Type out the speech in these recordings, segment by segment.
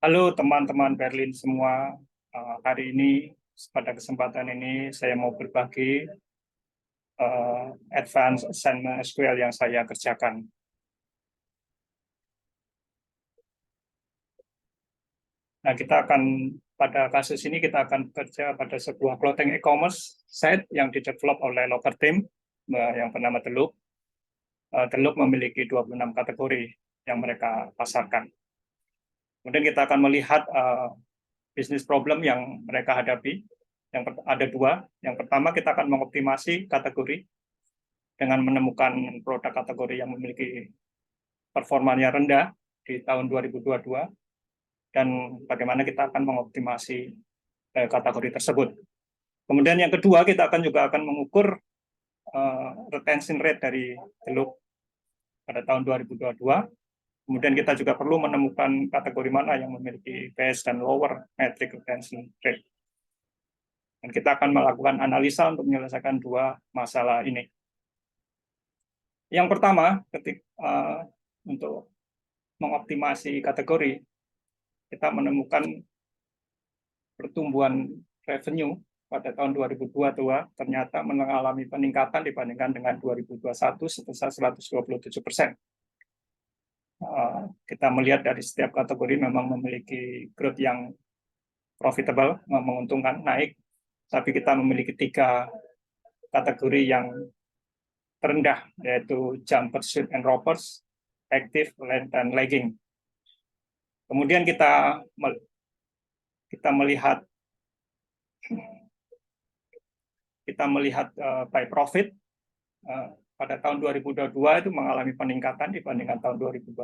Halo teman-teman Berlin semua. Hari ini pada kesempatan ini saya mau berbagi advance assignment SQL yang saya kerjakan. Nah, pada kasus ini kita akan bekerja pada sebuah clothing e-commerce site yang didevelop oleh local team yang bernama Teluk. Teluk memiliki 26 kategori yang mereka pasarkan. Kemudian kita akan melihat bisnis problem yang mereka hadapi. Ada dua. Yang pertama, kita akan mengoptimasi kategori dengan menemukan produk kategori yang memiliki performanya rendah di tahun 2022 dan bagaimana kita akan mengoptimasi kategori tersebut. Kemudian yang kedua, kita juga akan mengukur retention rate dari Teluk pada tahun 2022. Kemudian kita juga perlu menemukan kategori mana yang memiliki best dan lower metric retention rate. Dan kita akan melakukan analisa untuk menyelesaikan dua masalah ini. Yang pertama, untuk mengoptimasi kategori, kita menemukan pertumbuhan revenue pada tahun 2022 ternyata mengalami peningkatan dibandingkan dengan 2021 sebesar 127%. Kita melihat dari setiap kategori memang memiliki growth yang profitable, menguntungkan, naik, tapi kita memiliki 3 kategori yang terendah, yaitu jumper, suit, and ropers, active, dan lagging. Kemudian kita melihat by profit pada tahun 2022 itu mengalami peningkatan dibandingkan tahun 2021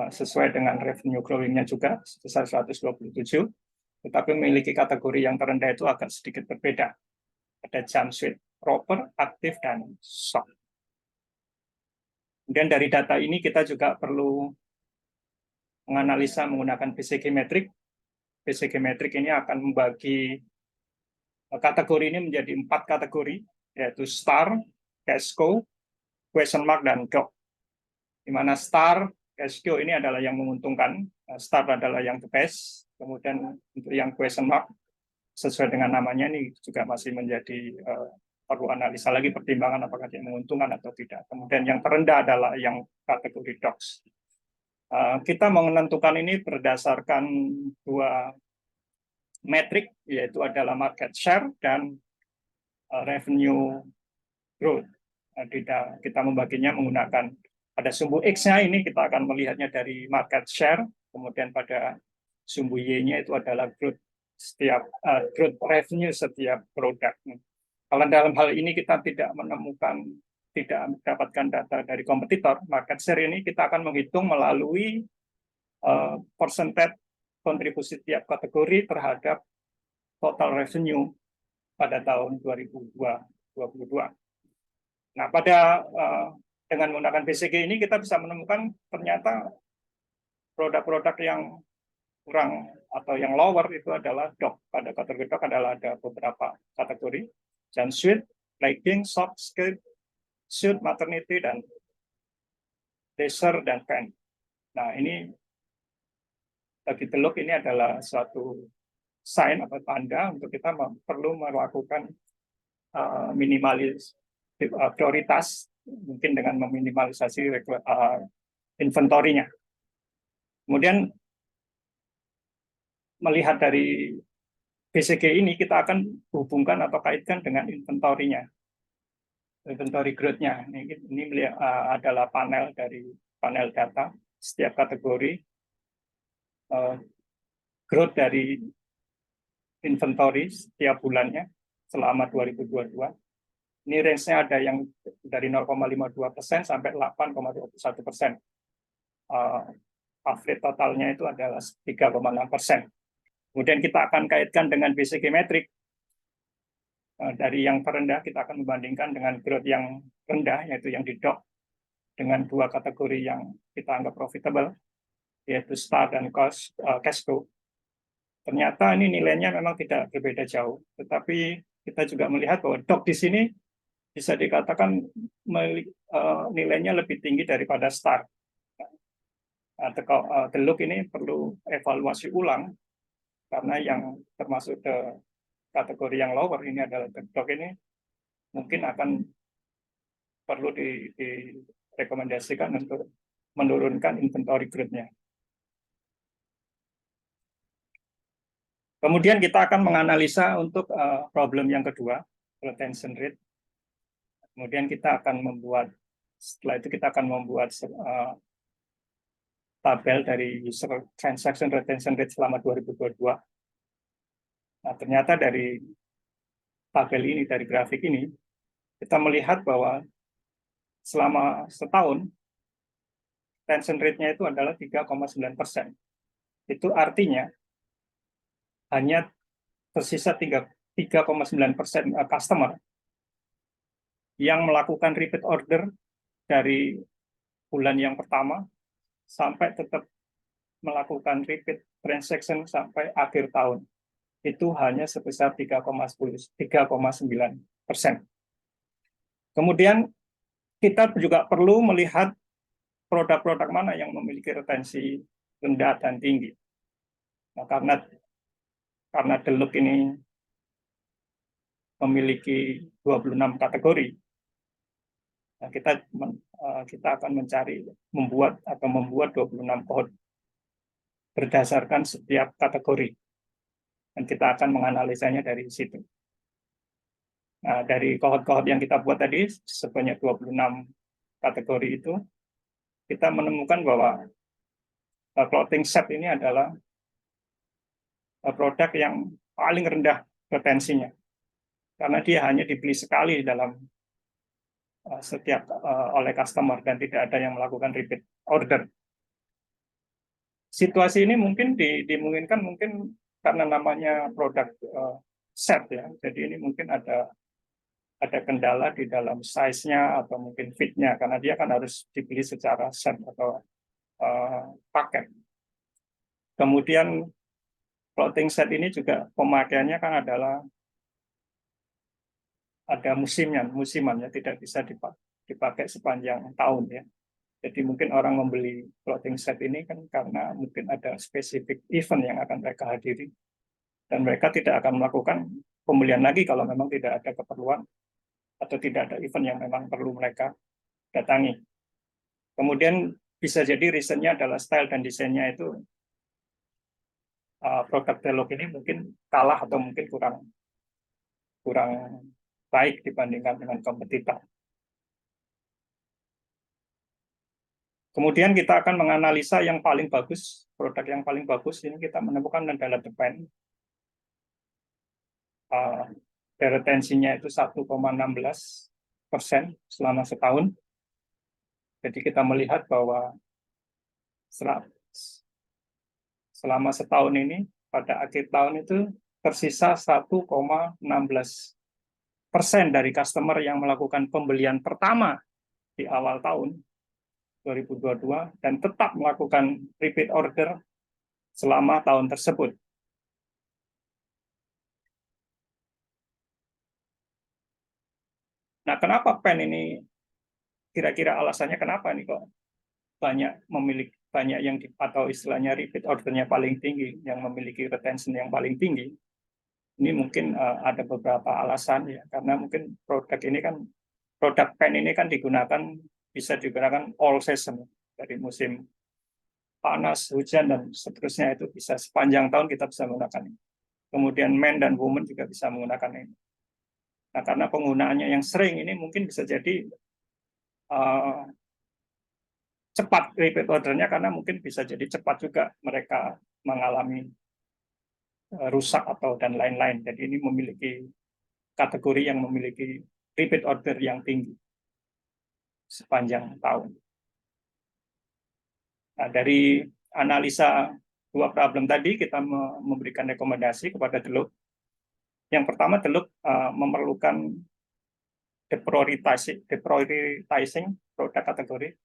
sesuai dengan revenue growing-nya juga sebesar 127, tetapi memiliki kategori yang terendah itu agak sedikit berbeda. Ada jumpsuit, proper, aktif, dan soft. Kemudian dari data ini kita juga perlu menganalisa menggunakan BCG metric. BCG metric ini akan membagi kategori ini menjadi 4 kategori, yaitu star, casco, question mark, dan dog. Di mana star, casco ini adalah yang menguntungkan, star adalah yang the best, kemudian untuk yang question mark, sesuai dengan namanya ini juga masih menjadi perlu analisa lagi, pertimbangan apakah dia menguntungkan atau tidak. Kemudian yang terendah adalah yang kategori dogs. Kita menentukan ini berdasarkan 2 metrik, yaitu adalah market share dan revenue growth. Kita membaginya menggunakan pada sumbu X-nya ini kita akan melihatnya dari market share, kemudian pada sumbu Y-nya itu adalah growth revenue setiap produk. Kalau dalam hal ini kita tidak mendapatkan data dari kompetitor, market share ini kita akan menghitung melalui persentage kontribusi tiap kategori terhadap total revenue pada tahun 2022. Nah, dengan menggunakan BCG ini kita bisa menemukan ternyata produk-produk yang kurang atau yang lower itu adalah dog. Pada kategori dog adalah ada beberapa kategori, jumpsuit, legging, soft, skirt, suit, maternity, dan blazer dan pants. Nah, ini bagi Teluk ini adalah suatu sign atau tanda untuk kita perlu melakukan minimalis prioritas, mungkin dengan meminimalisasi inventorinya. Kemudian melihat dari BCG ini kita akan hubungkan atau kaitkan dengan inventorinya, inventory growth-nya. Ini adalah panel data setiap kategori, growth dari inventory setiap bulannya selama 2022. Ini range-nya ada yang dari 0,52% sampai 8,21%. Average totalnya itu adalah 3,6%. Kemudian kita akan kaitkan dengan BCG metric. Dari yang terendah kita akan membandingkan dengan growth yang rendah, yaitu yang di dog, dengan 2 kategori yang kita anggap profitable, yaitu star dan casco. Ternyata ini nilainya memang tidak berbeda jauh, tetapi kita juga melihat bahwa dog di sini bisa dikatakan nilainya lebih tinggi daripada star. Teluk ini perlu evaluasi ulang karena yang termasuk ke kategori yang lower ini adalah TikTok ini mungkin akan perlu direkomendasikan untuk menurunkan inventory grade-nya. Kemudian kita akan menganalisa untuk problem yang kedua, retention rate. Kemudian kita akan membuat, setelah itu kita akan membuat tabel dari user transaction retention rate selama 2022. Nah, ternyata dari tabel ini, dari grafik ini, kita melihat bahwa selama setahun, retention rate-nya itu adalah 3,9%. Itu artinya hanya tersisa 3,9% customer yang melakukan repeat order dari bulan yang pertama sampai tetap melakukan repeat transaction sampai akhir tahun. Itu hanya sebesar 3,9%. Kemudian kita juga perlu melihat produk-produk mana yang memiliki retensi rendah dan tinggi. Nah, karena Delook ini memiliki 26 kategori, nah kita akan membuat 26 code berdasarkan setiap kategori, dan kita akan menganalisanya dari situ. Nah, dari kohort-kohort yang kita buat tadi sebanyak 26 kategori itu, kita menemukan bahwa clothing set ini adalah produk yang paling rendah retensinya, karena dia hanya dibeli sekali dalam setiap oleh customer dan tidak ada yang melakukan repeat order. Situasi ini mungkin dimungkinkan mungkin karena namanya produk set ya, jadi ini mungkin ada kendala di dalam size-nya atau mungkin fit-nya, karena dia kan harus dibeli secara set atau paket. Kemudian clothing set ini juga pemakaiannya kan adalah ada musimannya, tidak bisa dipakai sepanjang tahun ya. Jadi mungkin orang membeli clothing set ini kan karena mungkin ada spesifik event yang akan mereka hadiri, dan mereka tidak akan melakukan pembelian lagi kalau memang tidak ada keperluan atau tidak ada event yang memang perlu mereka datangi. Kemudian bisa jadi reasonnya adalah style dan desainnya itu produk Delook ini mungkin kalah atau mungkin kurang baik dibandingkan dengan kompetitor. Kemudian kita akan menganalisa yang paling bagus, produk yang paling bagus ini kita menemukan adalah Depen. Retensinya itu 1,16% selama setahun. Jadi kita melihat bahwa selama setahun ini, pada akhir tahun itu tersisa 1,16% dari customer yang melakukan pembelian pertama di awal tahun 2022 dan tetap melakukan repeat order selama tahun tersebut. Nah, kenapa pen ini kira-kira alasannya kenapa nih kok banyak yang atau istilahnya repeat ordernya paling tinggi, yang memiliki retention yang paling tinggi? Ini mungkin ada beberapa alasan ya, karena mungkin produk pen ini kan bisa digunakan all season, dari musim panas, hujan, dan seterusnya, itu bisa sepanjang tahun kita bisa menggunakan ini. Kemudian men dan women juga bisa menggunakan ini. Nah, karena penggunaannya yang sering ini mungkin bisa jadi cepat repeat ordernya, karena mungkin bisa jadi cepat juga mereka mengalami rusak atau dan lain-lain. Jadi ini memiliki kategori yang memiliki repeat order yang tinggi sepanjang tahun. Nah, dari analisa dua problem tadi, kita memberikan rekomendasi kepada Delook. Yang pertama, Delook memerlukan deprioritizing produk kategori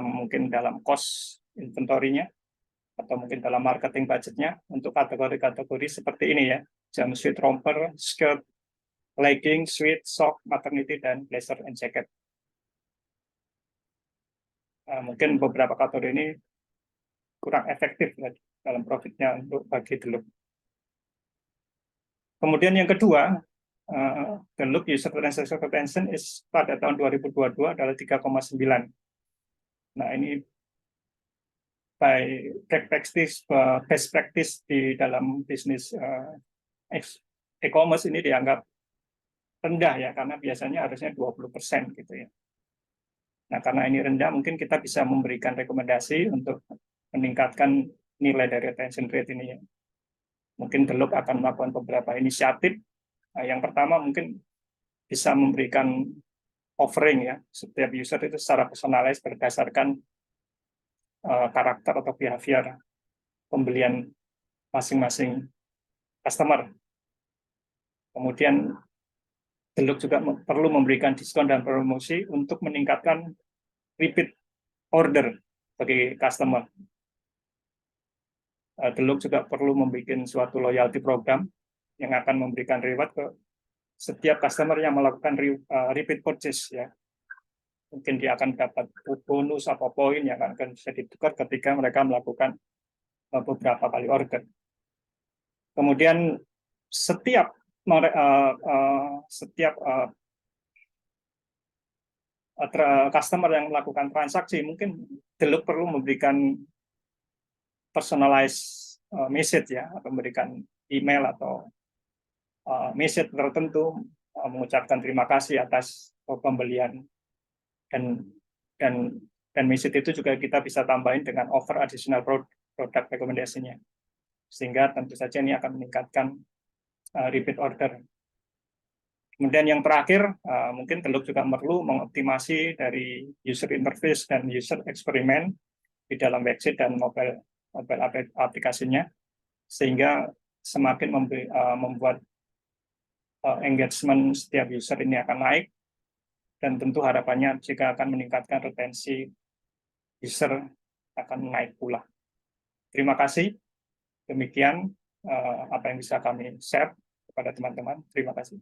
mungkin dalam cost inventory-nya atau mungkin dalam marketing budgetnya untuk kategori-kategori seperti ini ya: jumpsuit, romper, skirt, legging, sweat, sock, maternity, dan blazer and jacket. Mungkin beberapa kategori ini kurang efektif ya, dalam profitnya untuk bagi Delook. Kemudian yang kedua, Delook user transaction retention is pada tahun 2022 adalah 3,9. Nah, ini by best practice di dalam bisnis e-commerce ini dianggap rendah ya, karena biasanya harusnya 20% gitu ya. Nah, karena ini rendah, mungkin kita bisa memberikan rekomendasi untuk meningkatkan nilai dari retention rate ini ya. Mungkin Delook akan melakukan beberapa inisiatif. Nah, yang pertama mungkin bisa memberikan offering ya, setiap user itu secara personalized berdasarkan karakter atau behavior pembelian masing-masing customer. Kemudian Delook juga perlu memberikan diskon dan promosi untuk meningkatkan repeat order bagi customer. Delook juga perlu membuat suatu loyalty program yang akan memberikan reward ke setiap customer yang melakukan repeat purchase ya. Mungkin dia akan dapat bonus atau poin yang akan bisa ditukar ketika mereka melakukan beberapa kali order. Kemudian setiap customer yang melakukan transaksi, mungkin Delook perlu memberikan personalized message ya, atau memberikan email atau message tertentu mengucapkan terima kasih atas pembelian, dan message itu juga kita bisa tambahin dengan offer additional product rekomendasinya, sehingga tentu saja ini akan meningkatkan repeat order. Kemudian yang terakhir, mungkin Delook juga perlu mengoptimasi dari user interface dan user eksperimen di dalam website dan mobile aplikasinya, sehingga semakin membuat engagement setiap user ini akan naik, dan tentu harapannya jika akan meningkatkan retensi user akan naik pula. Terima kasih. Demikian apa yang bisa kami share kepada teman-teman. Terima kasih.